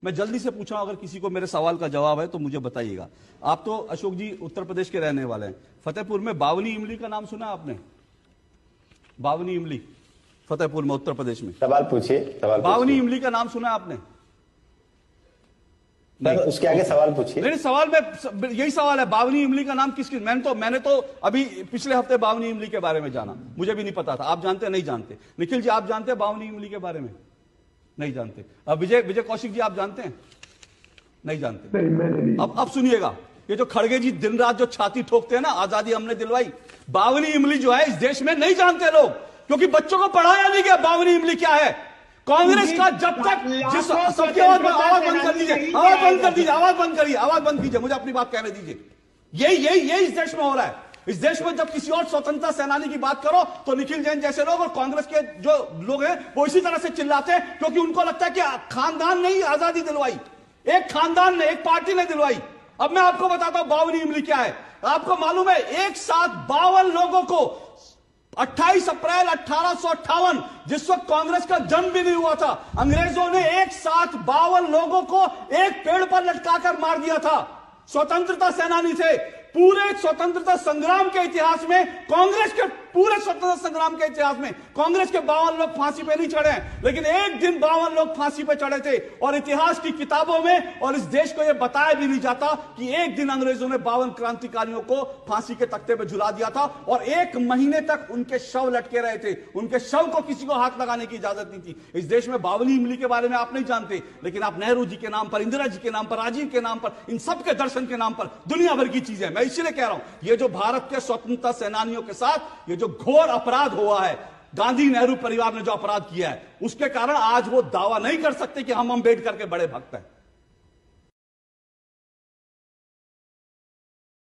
मैं जल्दी से पूछा, अगर किसी को मेरे सवाल का जवाब है तो मुझे बताइएगा। आप तो अशोक जी उत्तर प्रदेश के रहने वाले हैं। फतेहपुर में बावनी इमली का नाम सुना आपने? बावनी इमली, फतेहपुर में, उत्तर प्रदेश में। सवाल पूछिए, सवाल बावनी इमली का नाम सुना आपने? नहीं, उसके आगे सवाल पूछिए। नहीं, सवाल में यही सवाल है, बावनी इमली का नाम किसकी? मैंने तो अभी पिछले हफ्ते बावनी इमली के बारे में जाना, मुझे भी नहीं पता था। आप जानते? नहीं जानते। निखिल जी आप जानते हैं बावनी इमली के बारे में? नहीं जानते। अब विजय कौशिक जी आप जानते हैं? नहीं जानते। नहीं, मैंने नहीं। अब सुनिएगा, ये जो खड़गे जी दिन रात जो छाती ठोकते हैं ना, आजादी हमने दिलवाई, बावनी इमली जो है इस देश में नहीं जानते लोग, क्योंकि बच्चों को पढ़ाया नहीं गया बावनी इमली क्या है। कांग्रेस का जब तक जिस सबकी आवाज बंद कर दीजिए, आवाज बंद कर दीजिए, आवाज बंद करिए, आवाज बंद कीजिए, मुझे अपनी बात कहने दीजिए। यही इस देश में हो रहा है। इस देश में जब किसी और स्वतंत्रता सेनानी की बात करो तो निखिल जैन जैसे लोग और कांग्रेस के जो लोग हैं वो इसी तरह से चिल्लाते हैं, क्योंकि उनको लगता है कि खानदान ने ही आजादी दिलवाई, एक खानदान ने, एक पार्टी ने दिलवाई। अब मैं आपको बताता हूं बावनी इमली क्या है। आपको मालूम है एक साथ 52 लोगों को 28 अप्रैल 1858, जिस वक्त कांग्रेस का जन्म भी नहीं हुआ था, अंग्रेजों ने एक साथ 52 लोगों को एक पेड़ पर लटकाकर मार दिया था। स्वतंत्रता सेनानी थे। पूरे स्वतंत्रता संग्राम के इतिहास में, कांग्रेस के पूरे स्वतंत्रता संग्राम के इतिहास में कांग्रेस के 52 लोग फांसी पे नहीं चढ़े, लेकिन एक दिन 52 लोग फांसी पे चढ़े थे। और इतिहास की किताबों में और इस देश को यह बताया भी नहीं जाता कि एक दिन अंग्रेजों ने 52 क्रांतिकारियों को फांसी के तख्ते पे झुला दिया था और 1 महीने तक उनके शव लटके रहे थे। उनके शव को किसी को हाथ लगाने की इजाजत नहीं थी। इस देश में बावनी इमली के बारे में आप नहीं जानते, लेकिन आप नेहरू जी के नाम पर, इंदिरा जी के नाम पर, राजीव के नाम पर, इन सब के दर्शन के नाम पर दुनिया भर की चीजें। मैं इसलिए कह रहा हूं, ये जो भारत के स्वतंत्रता सेनानियों के साथ ये जो घोर अपराध हुआ है, गांधी नेहरू परिवार ने जो अपराध किया है, उसके कारण आज वो दावा नहीं कर सकते कि हम अम्बेडकर के बड़े भक्त हैं।